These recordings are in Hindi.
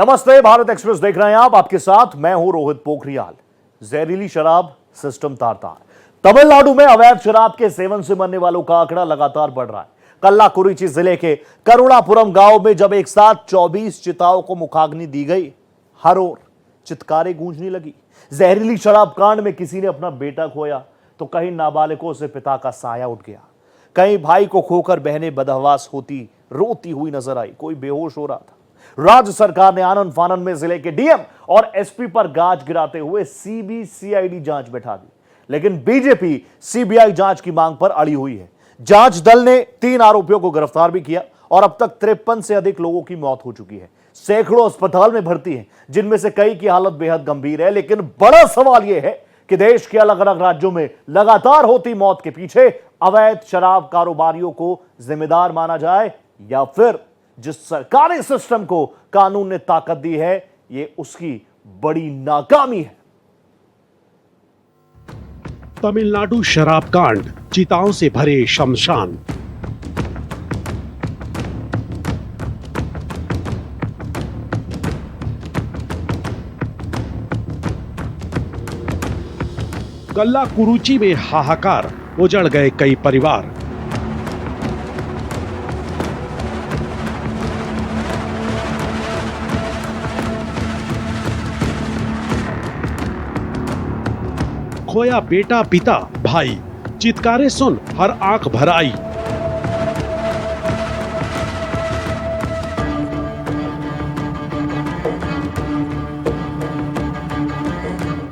नमस्ते, भारत एक्सप्रेस देख रहे हैं आप। आपके साथ मैं हूं रोहित पोखरियाल। जहरीली शराब सिस्टम तार तार। तमिलनाडु में अवैध शराब के सेवन से मरने वालों का आंकड़ा लगातार बढ़ रहा है। कल्लाकुरिची जिले के करुणापुरम गांव में जब एक साथ 24 चिताओं को मुखाग्नि दी गई, हर ओर चित्कारें गूंजने लगी। जहरीली शराब कांड में किसी ने अपना बेटा खोया तो कहीं नाबालिगों से पिता का साया उठ गया। कहीं भाई को खोकर बहनें बदहवास होती रोती हुई नजर आई, कोई बेहोश हो रहा था। राज्य सरकार ने आनन फानन में जिले के डीएम और एसपी पर गाज गिराते हुए सीबीसीआईडी जांच बैठा दी, लेकिन बीजेपी सीबीआई जांच की मांग पर अड़ी हुई है। जांच दल ने 3 आरोपियों को गिरफ्तार भी किया और अब तक 53 से अधिक लोगों की मौत हो चुकी है। सैकड़ों अस्पताल में भर्ती हैं, जिनमें से कई की हालत बेहद गंभीर है। लेकिन बड़ा सवाल यह है कि देश के अलग अलग राज्यों में लगातार होती मौत के पीछे अवैध शराब कारोबारियों को जिम्मेदार माना जाए या फिर जिस सरकारी सिस्टम को कानून ने ताकत दी है, ये उसकी बड़ी नाकामी है। तमिलनाडु शराब कांड, चिताओं से भरे शमशान। कल्लाकुरुची में हाहाकार, उजड़ गए कई परिवार। खोया बेटा, पिता, भाई, चित्कारे सुन हर आंख भर आई।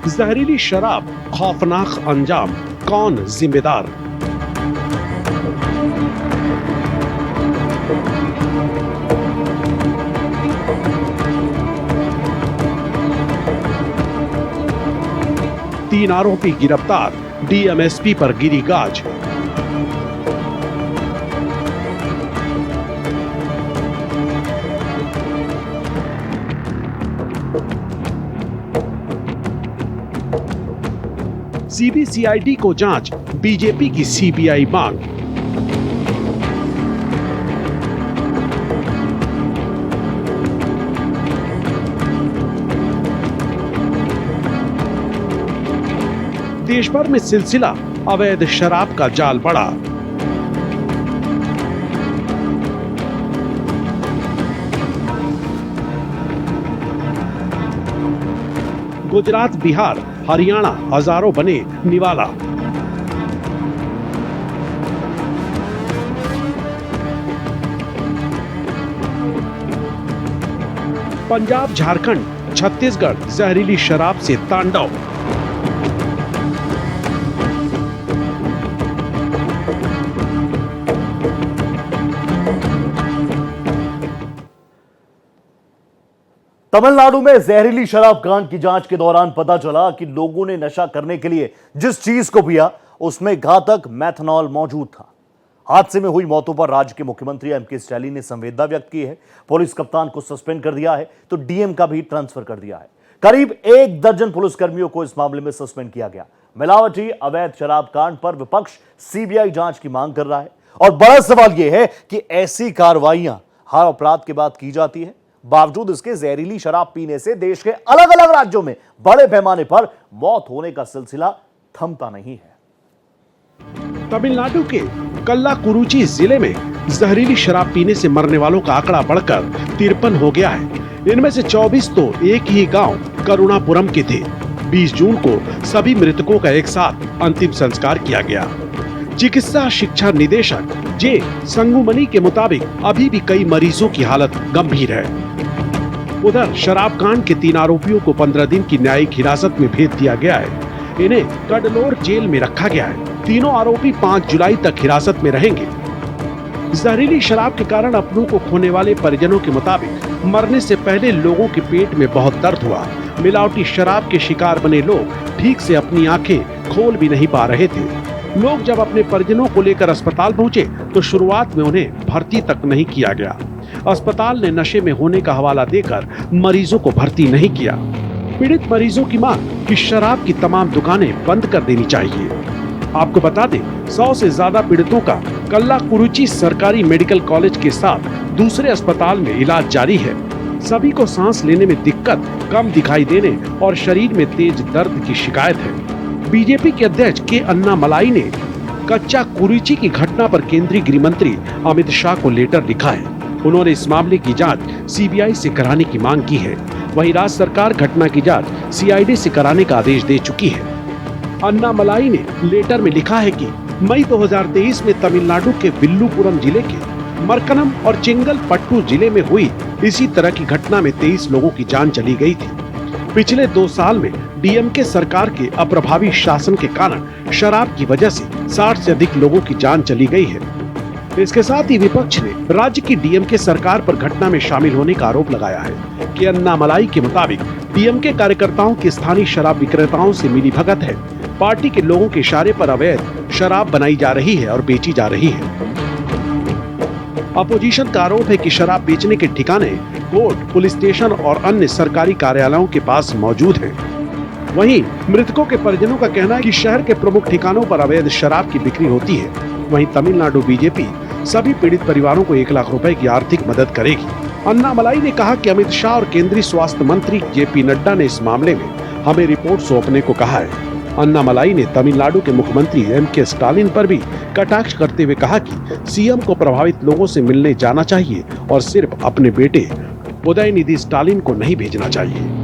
जहरीली शराब, खौफनाक अंजाम, कौन जिम्मेदार? तीन आरोपी गिरफ्तार, डीएमएसपी पर गिरी गाज। सीबीसीआईडी को जांच, बीजेपी की सीबीआई मांग। देश भर में सिलसिला अवैध शराब का जाल बढ़ा। गुजरात, बिहार, हरियाणा हजारों बने निवाला। पंजाब, झारखंड, छत्तीसगढ़ जहरीली शराब से तांडव। तमिलनाडु में जहरीली शराब कांड की जांच के दौरान पता चला कि लोगों ने नशा करने के लिए जिस चीज को पिया उसमें घातक मेथनॉल मौजूद था। हादसे में हुई मौतों पर राज्य के मुख्यमंत्री एमके स्टालिन ने संवेदना व्यक्त की है। पुलिस कप्तान को सस्पेंड कर दिया है तो डीएम का भी ट्रांसफर कर दिया है। करीब 1 दर्जन पुलिसकर्मियों को इस मामले में सस्पेंड किया गया। मिलावटी अवैध शराब कांड पर विपक्ष सीबीआई जांच की मांग कर रहा है और बड़ा सवाल यह है कि ऐसी कार्रवाइयां हर अपराध के बाद की जाती है। बावजूद इसके जहरीली शराब पीने से देश के अलग अलग राज्यों में बड़े पैमाने पर मौत होने का सिलसिला थमता नहीं है। तमिलनाडु के कल्लाकुरुची जिले में जहरीली शराब पीने से मरने वालों का आंकड़ा बढ़कर 53 हो गया है। इनमें से 24 तो एक ही गांव करुणापुरम के थे। 20 जून को सभी मृतकों का एक साथ अंतिम संस्कार किया गया। चिकित्सा शिक्षा निदेशक जे संगुमनी के मुताबिक अभी भी कई मरीजों की हालत गंभीर है। उधर शराब कांड के 3 आरोपियों को 15 दिन की न्यायिक हिरासत में भेज दिया गया है। इन्हें कडलोर जेल में रखा गया है। तीनों आरोपी 5 जुलाई तक हिरासत में रहेंगे। जहरीली शराब के कारण अपनों को खोने वाले परिजनों के मुताबिक मरने से पहले लोगों के पेट में बहुत दर्द हुआ। मिलावटी शराब के शिकार बने लोग ठीक से अपनी आंखें खोल भी नहीं पा रहे थे। लोग जब अपने परिजनों को लेकर अस्पताल पहुंचे तो शुरुआत में उन्हें भर्ती तक नहीं किया गया। अस्पताल ने नशे में होने का हवाला देकर मरीजों को भर्ती नहीं किया। पीड़ित मरीजों की मांग कि शराब की तमाम दुकानें बंद कर देनी चाहिए। आपको बता दें, 100 से ज्यादा पीड़ितों का कल्लाकुरुची सरकारी मेडिकल कॉलेज के साथ दूसरे अस्पताल में इलाज जारी है। सभी को सांस लेने में दिक्कत, कम दिखाई देने और शरीर में तेज दर्द की शिकायत है। बीजेपी के अध्यक्ष के अन्नामलाई ने कच्चा कुरीची की घटना पर केंद्रीय गृह मंत्री अमित शाह को लेटर लिखा है। उन्होंने इस मामले की जांच सीबीआई से कराने की मांग की है। वहीं राज्य सरकार घटना की जांच सीआईडी से कराने का आदेश दे चुकी है। अन्नामलाई ने लेटर में लिखा है कि मई 2023 में तमिलनाडु के विल्लुपुरम जिले के मरकनम और चेंगलपट्टू जिले में हुई इसी तरह की घटना में 23 लोगों की जान चली गई थी। पिछले 2 साल में डीएमके सरकार के अप्रभावी शासन के कारण शराब की वजह से 60 से अधिक लोगों की जान चली गई है। इसके साथ ही विपक्ष ने राज्य की डीएमके सरकार पर घटना में शामिल होने का आरोप लगाया है कि अन्नामलाई के मुताबिक डीएमके कार्यकर्ताओं की स्थानीय शराब विक्रेताओं से मिलीभगत है। पार्टी के लोगों के इशारे पर अवैध शराब बनाई जा रही है और बेची जा रही है। अपोजिशन का आरोप है कि शराब बेचने के ठिकाने कोर्ट, पुलिस स्टेशन और अन्य सरकारी कार्यालयों के पास मौजूद हैं। वहीं मृतकों के परिजनों का कहना है कि शहर के प्रमुख ठिकानों पर अवैध शराब की बिक्री होती है। वहीं तमिलनाडु बीजेपी सभी पीड़ित परिवारों को 1 लाख रुपए की आर्थिक मदद करेगी। अन्नामलाई ने कहा कि अमित शाह और केंद्रीय स्वास्थ्य मंत्री जेपी नड्डा ने इस मामले में हमें रिपोर्ट सौंपने को कहा है। अन्नामलाई ने तमिलनाडु के मुख्यमंत्री एम.के. स्टालिन पर भी कटाक्ष करते हुए कहा कि सीएम को प्रभावित लोगों से मिलने जाना चाहिए और सिर्फ अपने बेटे उदयनिधि स्टालिन को नहीं भेजना चाहिए।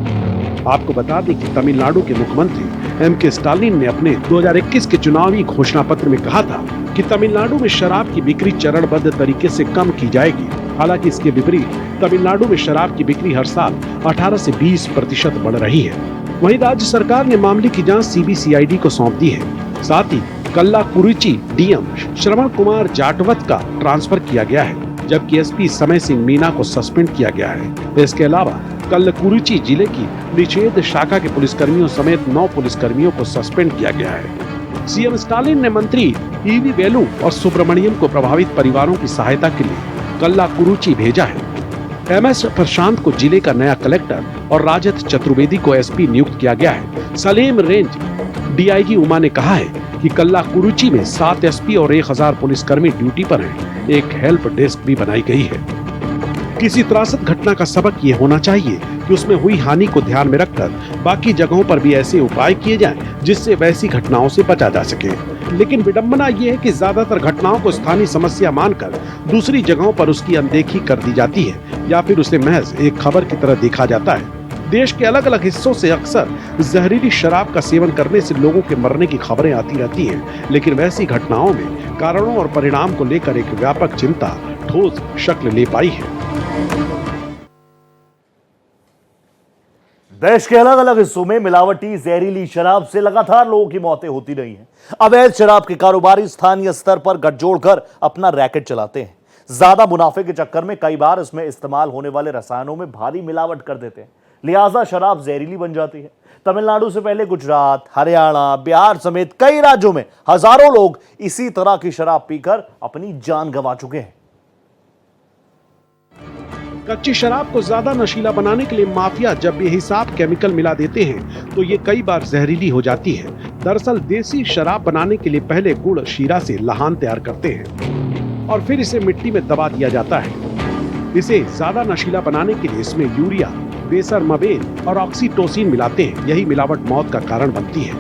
आपको बता दें कि तमिलनाडु के मुख्यमंत्री एम.के. स्टालिन ने अपने 2021 के चुनावी घोषणा पत्र में कहा था कि तमिलनाडु में शराब की बिक्री चरणबद्ध तरीके से कम की जाएगी। हालांकि इसके विपरीत तमिलनाडु में शराब की बिक्री हर साल 18 से 20% बढ़ रही है। वहीं राज्य सरकार ने मामले की जांच सीबीसीआईडी को सौंप दी है। साथ ही कल्लाकुरिची डीएम श्रवण कुमार जाटवत का ट्रांसफर किया गया है, जबकि एसपी समय सिंह मीना को सस्पेंड किया गया है। इसके अलावा कल्लाकुरिची जिले की निषेध शाखा के पुलिसकर्मियों समेत 9 पुलिसकर्मियों को सस्पेंड किया गया है। सीएम स्टालिन ने मंत्री ईवी वेलु और सुब्रमण्यम को प्रभावित परिवारों की सहायता के लिए कल्लाकुरिची भेजा है। एमएस प्रशांत को जिले का नया कलेक्टर और राजत चतुर्वेदी को एसपी नियुक्त किया गया है। सलेम रेंज डीआईजी उमा ने कहा है कि कल्लाकुरिची में 7 एसपी और 1000 पुलिसकर्मी ड्यूटी पर हैं। एक हेल्प डेस्क भी बनाई गई है। किसी त्रासद घटना का सबक ये होना चाहिए कि उसमें हुई हानि को ध्यान में रखकर बाकी जगहों पर भी ऐसे उपाय किए जाएं जिससे वैसी घटनाओं से बचा जा सके। लेकिन विडंबना ये है कि ज्यादातर घटनाओं को स्थानीय समस्या मानकर दूसरी जगहों पर उसकी अनदेखी कर दी जाती है या फिर उसे महज एक खबर की तरह देखा जाता है। देश के अलग अलग हिस्सों से अक्सर जहरीली शराब का सेवन करने से लोगों के मरने की खबरें आती रहती हैं, लेकिन वैसी घटनाओं में कारणों और परिणाम को लेकर एक व्यापक चिंता ठोस शक्ल ले पाई है। देश के अलग अलग हिस्सों में मिलावटी जहरीली शराब से लगातार लोगों की मौतें होती रही हैं। अवैध शराब के कारोबारी स्थानीय स्तर पर गठजोड़ कर अपना रैकेट चलाते हैं। ज्यादा मुनाफे के चक्कर में कई बार इसमें इस्तेमाल होने वाले रसायनों में भारी मिलावट कर देते हैं, लिहाजा शराब जहरीली बन जाती है। तमिलनाडु से पहले गुजरात, हरियाणा, बिहार समेत कई राज्यों में हजारों लोग इसी तरह की शराब पीकर अपनी जान गंवा चुके हैं। कच्ची शराब को ज्यादा नशीला बनाने के लिए माफिया जब बेहिसाब केमिकल मिला देते हैं तो ये कई बार जहरीली हो जाती है। दरअसल देसी शराब बनाने के लिए पहले गुड़ शीरा से लहान तैयार करते हैं और फिर इसे मिट्टी में दबा दिया जाता है। इसे ज्यादा नशीला बनाने के लिए इसमें यूरिया, बेसर मबेल और ऑक्सीटोसिन मिलाते हैं। यही मिलावट मौत का कारण बनती है।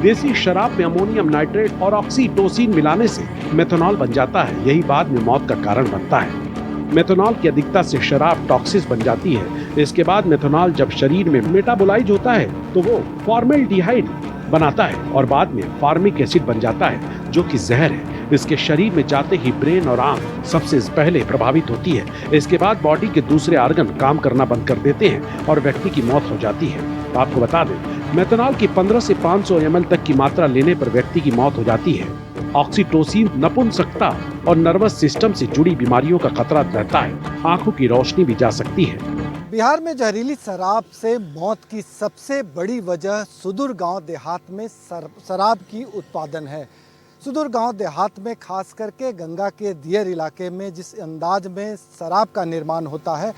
देसी शराब में अमोनियम नाइट्रेट और ऑक्सीटोसिन मिलाने से मेथनॉल बन जाता है। यही बाद में मौत का कारण बनता है। मेथनॉल की अधिकता से शराब टॉक्सिस बन जाती है। इसके बाद मेथनॉल जब शरीर में मेटाबोलाइज होता है तो वो फॉर्मेल्डिहाइड बनाता है और बाद में फार्मिक एसिड बन जाता है जो कि जहर है। इसके शरीर में जाते ही ब्रेन और आंख सबसे पहले प्रभावित होती है। इसके बाद बॉडी के दूसरे ऑर्गन काम करना बंद कर देते हैं और व्यक्ति की मौत हो जाती है। आपको बता दें, मेथनॉल की 15 से 500 ml तक की मात्रा लेने पर व्यक्ति की मौत हो जाती है। ऑक्सीटोसिन नपुंसकता और नर्वस सिस्टम से जुड़ी बीमारियों का खतरा रहता है। आंखों की रोशनी भी जा सकती है। बिहार में जहरीली शराब से मौत की सबसे बड़ी वजह सुदूर गांव देहात में शराब की उत्पादन है। सुदूर गांव देहात में खास करके गंगा के दियर इलाके में जिस अंदाज में शराब का निर्माण होता है,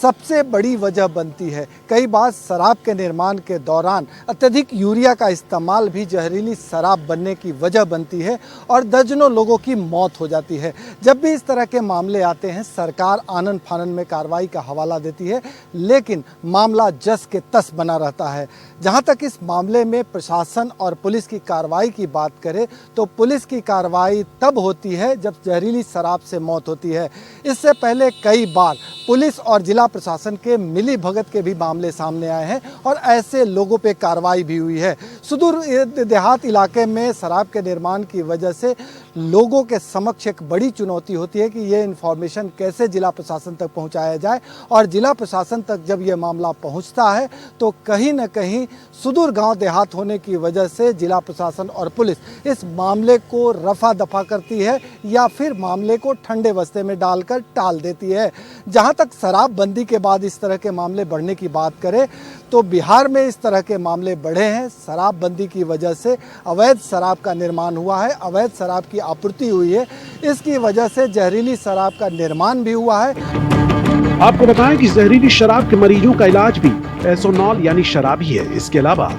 सबसे बड़ी वजह बनती है। कई बार शराब के निर्माण के दौरान अत्यधिक यूरिया का इस्तेमाल भी जहरीली शराब बनने की वजह बनती है और दर्जनों लोगों की मौत हो जाती है। जब भी इस तरह के मामले आते हैं, सरकार आनन फानन में कार्रवाई का हवाला देती है, लेकिन मामला जस के तस बना रहता है। जहां तक इस मामले में प्रशासन और पुलिस की कार्रवाई की बात करें तो पुलिस की कार्रवाई तब होती है जब जहरीली शराब से मौत होती है। इससे पहले कई बार पुलिस और जिला प्रशासन के मिली भगत के भी मामले सामने आए हैं और ऐसे लोगों पे कार्रवाई भी हुई है। सुदूर देहात इलाके में शराब के निर्माण की वजह से लोगों के समक्ष एक बड़ी चुनौती होती है कि ये इन्फॉर्मेशन कैसे जिला प्रशासन तक पहुंचाया जाए, और जिला प्रशासन तक जब ये मामला पहुंचता है तो कहीं न कहीं सुदूर गांव देहात होने की वजह से जिला प्रशासन और पुलिस इस मामले को रफा दफा करती है या फिर मामले को ठंडे बस्ते में डालकर टाल देती है। जहां तक शराबबंदी के बाद इस तरह के मामले बढ़ने की बात करें तो बिहार में इस तरह के मामले बढ़े हैं। शराबबंदी की वजह से अवैध शराब का निर्माण हुआ है, अवैध शराब की आपूर्ति हुई है, इसकी वजह से जहरीली शराब का निर्माण भी हुआ है। आपको बताएं कि जहरीली शराब के मरीजों का इलाज भी एथेनॉल यानी शराब ही है। इसके अलावा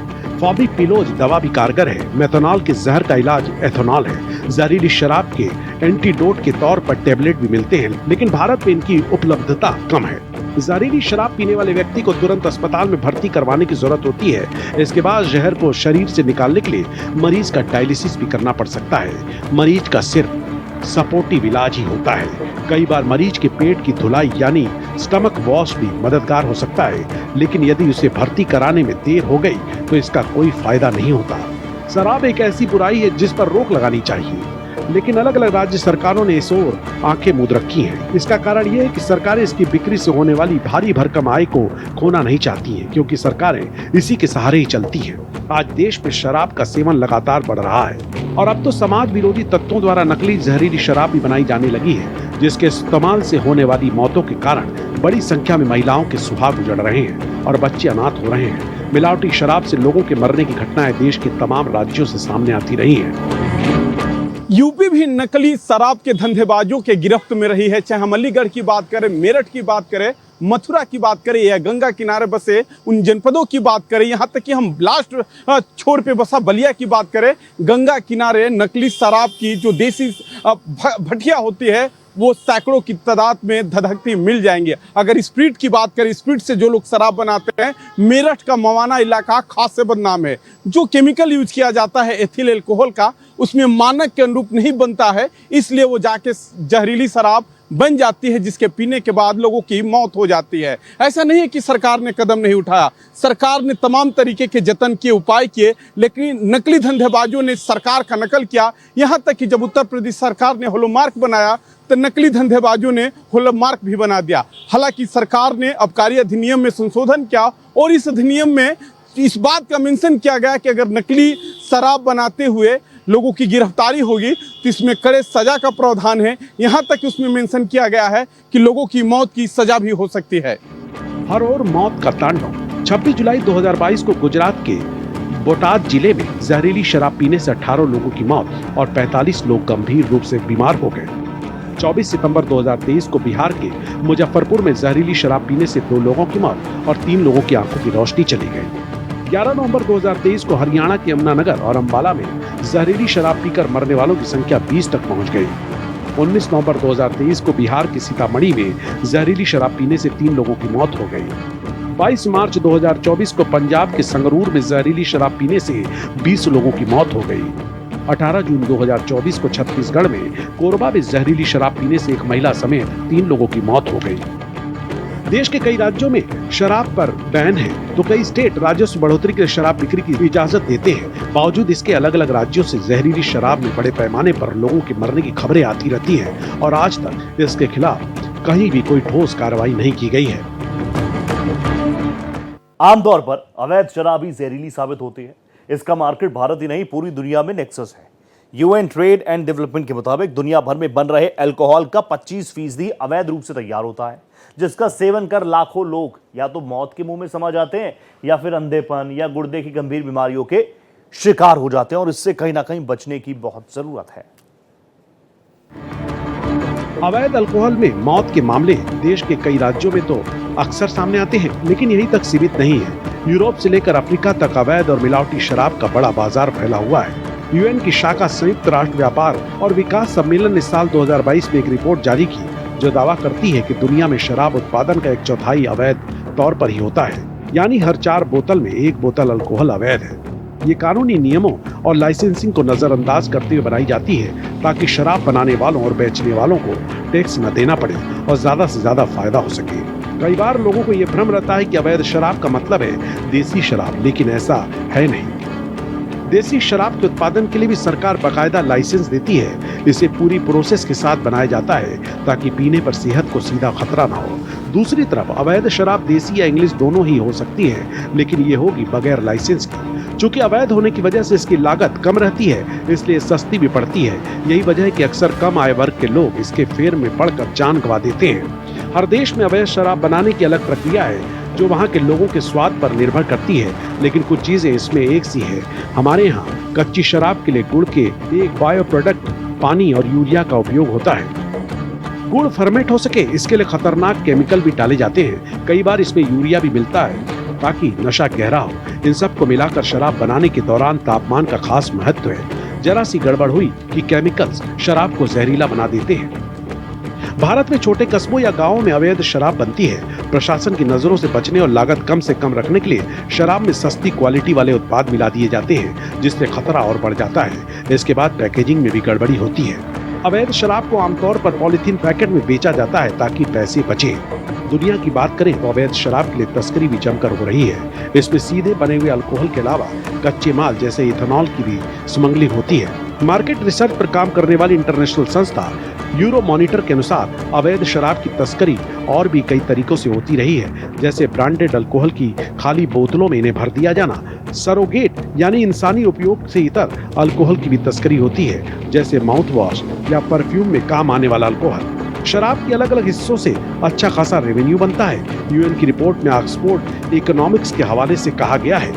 फॉबिपिलोज दवा भी कारगर है। मेथनॉल के जहर का इलाज एथेनॉल है। जहरीली शराब के एंटीडोट के तौर पर टेबलेट भी मिलते हैं, लेकिन भारत में इनकी उपलब्धता कम है। जहरीली शराब पीने वाले व्यक्ति को तुरंत अस्पताल में भर्ती करवाने की जरूरत होती है। इसके बाद जहर को शरीर से निकालने के लिए मरीज का डायलिसिस भी करना पड़ सकता है। मरीज का सिर्फ सपोर्टिव इलाज ही होता है। कई बार मरीज के पेट की धुलाई यानी स्टमक वॉश भी मददगार हो सकता है, लेकिन यदि उसे भर्ती कराने में देर हो गई तो इसका कोई फायदा नहीं होता। शराब एक ऐसी बुराई है जिस पर रोक लगानी चाहिए, लेकिन अलग अलग राज्य सरकारों ने इस ओर आंखें मूंद रखी हैं। इसका कारण यह है कि सरकारें इसकी बिक्री से होने वाली भारी भरकम आय को खोना नहीं चाहती हैं, क्योंकि सरकारें इसी के सहारे ही चलती हैं। आज देश में शराब का सेवन लगातार बढ़ रहा है और अब तो समाज विरोधी तत्वों द्वारा नकली जहरीली शराब भी बनाई जाने लगी है, जिसके इस्तेमाल से होने वाली मौतों के कारण बड़ी संख्या में महिलाओं के सुहाग उजड़ रहे हैं और बच्चे अनाथ हो रहे हैं। मिलावटी शराब से लोगों के मरने की घटनाएं देश के तमाम राज्यों से सामने आती रही हैं। यूपी भी नकली शराब के धंधेबाजों के गिरफ्त में रही है। चाहे हम अलीगढ़ की बात करें, मेरठ की बात करें, मथुरा की बात करें या गंगा किनारे बसे उन जनपदों की बात करें, यहाँ तक कि हम लास्ट छोर पे बसा बलिया की बात करें, गंगा किनारे नकली शराब की जो देसी भटिया होती है वो सैकड़ों की तादाद में धधकती मिल जाएंगे। अगर स्प्रिट की बात करें, स्प्रिट से जो लोग शराब बनाते हैं, मेरठ का मवाना इलाका खास से बदनाम है। जो केमिकल यूज किया जाता है एथिल एल्कोहल का, उसमें मानक के अनुरूप नहीं बनता है, इसलिए वो जाके जहरीली शराब बन जाती है, जिसके पीने के बाद लोगों की मौत हो जाती है। ऐसा नहीं है कि सरकार ने कदम नहीं उठाया, सरकार ने तमाम तरीके के जतन किए, उपाय किए, लेकिन नकली धंधेबाजों ने सरकार का नकल किया। यहाँ तक कि जब उत्तर प्रदेश सरकार ने हॉलमार्क बनाया तो नकली धंधेबाजों ने हॉलमार्क भी बना दिया। हालांकि सरकार ने आबकारी अधिनियम में संशोधन किया और इस अधिनियम में इस बात का मेंशन किया गया कि अगर नकली शराब बनाते हुए लोगों की गिरफ्तारी होगी तो इसमें कड़े सजा का प्रावधान है। यहाँ तक उसमें मेंशन किया गया है कि लोगों की मौत की सजा भी हो सकती है। हर ओर मौत का तांडव। 26 जुलाई 2022 को गुजरात के बोटाद जिले में जहरीली शराब पीने से 18 लोगों की मौत और 45 लोग गंभीर रूप से बीमार हो गए। 24 सितंबर 2023 को बिहार के मुजफ्फरपुर में जहरीली शराब पीने से 2 लोगों की मौत और 3 लोगों की आंखों की रोशनी चली गई। 11 नवंबर 2023 को हरियाणा के यमुनानगर और अंबाला में जहरीली शराब पीकर मरने वालों की संख्या 20 तक पहुंच गई। 19 नवंबर 2023 को बिहार के सीतामढ़ी में जहरीली शराब पीने से 3 लोगों की मौत हो गई। 22 मार्च 2024 को पंजाब के संगरूर में जहरीली शराब पीने से 20 लोगों की मौत हो गई। 18 जून 2024 को छत्तीसगढ़ में कोरबा में जहरीली शराब पीने से एक महिला समेत 3 लोगों की मौत हो गई। देश के कई राज्यों में शराब पर बैन है, तो कई स्टेट राजस्व बढ़ोतरी के लिए शराब बिक्री की इजाजत देते हैं। बावजूद इसके अलग अलग राज्यों से जहरीली शराब में बड़े पैमाने पर लोगों के मरने की खबरें आती रहती हैं और आज तक इसके खिलाफ कहीं भी कोई ठोस कार्रवाई नहीं की गई है। आमतौर पर अवैध शराब ही जहरीली साबित होती है। इसका मार्केट भारत ही नहीं पूरी दुनिया में नेक्सस है। यूएन ट्रेड एंड डेवलपमेंट के मुताबिक दुनिया भर में बन रहे अल्कोहल का 25% अवैध रूप से तैयार होता है, जिसका सेवन कर लाखों लोग या तो मौत के मुंह में समा जाते हैं या फिर अंधेपन या गुर्दे की गंभीर बीमारियों के शिकार हो जाते हैं और इससे कहीं ना कहीं बचने की बहुत जरूरत है। अवैध अल्कोहल में मौत के मामले देश के कई राज्यों में तो अक्सर सामने आते हैं, लेकिन यहीं तक सीमित नहीं है। यूरोप से लेकर अफ्रीका तक अवैध और मिलावटी शराब का बड़ा बाजार फैला हुआ है। यूएन की शाखा संयुक्त राष्ट्र व्यापार और विकास सम्मेलन ने साल 2022 में एक रिपोर्ट जारी की जो दावा करती है कि दुनिया में शराब उत्पादन का 1/4 अवैध तौर पर ही होता है, यानी हर 4 बोतल में 1 बोतल अल्कोहल अवैध है। ये कानूनी नियमों और लाइसेंसिंग को नजरअंदाज करते हुए बनाई जाती है ताकि शराब बनाने वालों और बेचने वालों को टैक्स न देना पड़े और ज्यादा से ज्यादा फायदा हो सके। कई बार लोगों को ये भ्रम रहता है कि अवैध शराब का मतलब है देसी शराब, लेकिन ऐसा है नहीं। देसी शराब के उत्पादन के लिए भी सरकार बाकायदा लाइसेंस देती है। इसे पूरी प्रोसेस के साथ बनाया जाता है ताकि पीने पर सेहत को सीधा खतरा ना हो। दूसरी तरफ अवैध शराब देसी या इंग्लिश दोनों ही हो सकती है, लेकिन ये होगी बगैर लाइसेंस की। चूंकि अवैध होने की वजह से इसकी लागत कम रहती है, इसलिए सस्ती भी पड़ती है। यही वजह है कि अक्सर कम आय वर्ग के लोग इसके फेर में पड़कर जान गंवा देते हैं। हर देश में अवैध शराब बनाने की अलग प्रक्रिया है जो वहाँ के लोगों के स्वाद पर निर्भर करती है, लेकिन कुछ चीजें इसमें एक सी है। हमारे यहाँ कच्ची शराब के लिए गुड़ के एक बायो प्रोडक्ट पानी और यूरिया का उपयोग होता है। गुड़ फर्मेंट हो सके इसके लिए खतरनाक केमिकल भी डाले जाते हैं। कई बार इसमें यूरिया भी मिलता है ताकि नशा गहरा हो। इन सब को मिलाकर शराब बनाने के दौरान तापमान का खास महत्व है। जरा सी गड़बड़ हुई कि केमिकल्स शराब को जहरीला बना देते हैं। भारत में छोटे कस्बों या गांवों में अवैध शराब बनती है। प्रशासन की नजरों से बचने और लागत कम से कम रखने के लिए शराब में सस्ती क्वालिटी वाले उत्पाद मिला दिए जाते हैं, जिससे खतरा और बढ़ जाता है। इसके बाद पैकेजिंग में भी गड़बड़ी होती है। अवैध शराब को आमतौर पर पॉलिथीन पैकेट में बेचा जाता है ताकि पैसे बचे। दुनिया की बात करें तो अवैध शराब के लिए तस्करी भी जमकर हो रही है। इसमें सीधे बने हुए अल्कोहल के अलावा कच्चे माल जैसे इथेनॉल की भी स्मगलिंग होती है। मार्केट रिसर्च पर काम करने वाली इंटरनेशनल संस्था यूरो मॉनिटर के अनुसार अवैध शराब की तस्करी और भी कई तरीकों से होती रही है, जैसे ब्रांडेड अल्कोहल की खाली बोतलों में इन्हें भर दिया जाना। सरोगेट यानी इंसानी उपयोग से इतर अल्कोहल की भी तस्करी होती है, जैसे माउथ वॉश या परफ्यूम में काम आने वाला अल्कोहल। शराब के अलग अलग हिस्सों से अच्छा खासा रेवेन्यू बनता है। यूएन की रिपोर्ट में ऑक्सफोर्ड इकोनॉमिक्स के हवाले से कहा गया है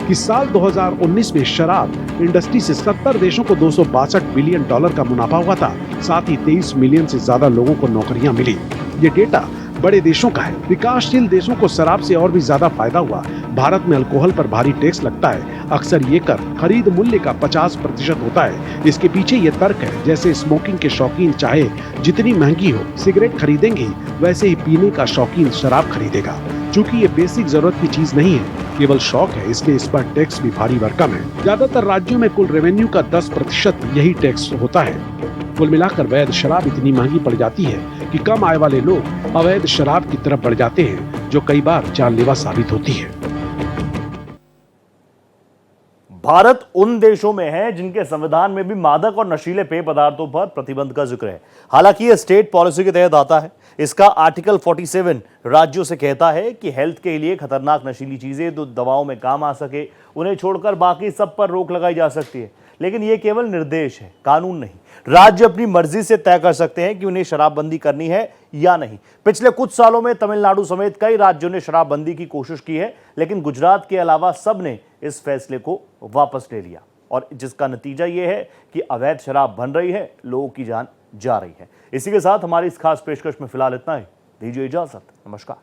कि साल 2019 में शराब इंडस्ट्री से 70 देशों को $262 बिलियन का मुनाफा हुआ था। साथ ही 23 मिलियन से ज्यादा लोगों को नौकरियां मिली। ये डेटा बड़े देशों का है। विकासशील देशों को शराब से और भी ज्यादा फायदा हुआ। भारत में अल्कोहल पर भारी टैक्स लगता है। अक्सर ये कर खरीद मूल्य का 50% होता है। इसके पीछे ये तर्क है, जैसे स्मोकिंग के शौकीन चाहे जितनी महंगी हो सिगरेट खरीदेंगे, वैसे ही पीने का शौकीन शराब खरीदेगा। चूंकि ये बेसिक जरूरत की चीज नहीं है, केवल शौक है, इसलिए इस पर टैक्स भी भारी भरकम है। ज्यादातर राज्यों में कुल रेवेन्यू का 10% यही टैक्स होता है। कुल मिलाकर अवैध शराब इतनी महंगी पड़ जाती है कि कम आय वाले लोग अवैध शराब की तरफ बढ़ जाते हैं, जो कई बार जानलेवा साबित होती है। भारत उन देशों में है जिनके संविधान में भी मादक और नशीले पेय पदार्थों पर प्रतिबंध का जिक्र है। हालांकि यह स्टेट पॉलिसी के तहत आता है। इसका आर्टिकल 47 राज्यों से कहता है कि हेल्थ के लिए खतरनाक नशीली चीजें जो दवाओं में काम आ सके उन्हें छोड़कर बाकी सब पर रोक लगाई जा सकती है। लेकिन यह केवल निर्देश है, कानून नहीं। राज्य अपनी मर्जी से तय कर सकते हैं कि उन्हें शराबबंदी करनी है या नहीं। पिछले कुछ सालों में तमिलनाडु समेत कई राज्यों ने शराबबंदी की कोशिश की है, लेकिन गुजरात के अलावा सब ने इस फैसले को वापस ले लिया, और जिसका नतीजा यह है कि अवैध शराब बन रही है, लोगों की जान जा रही है। इसी के साथ हमारी इस खास पेशकश में फिलहाल इतना ही। दीजिए इजाजत, नमस्कार।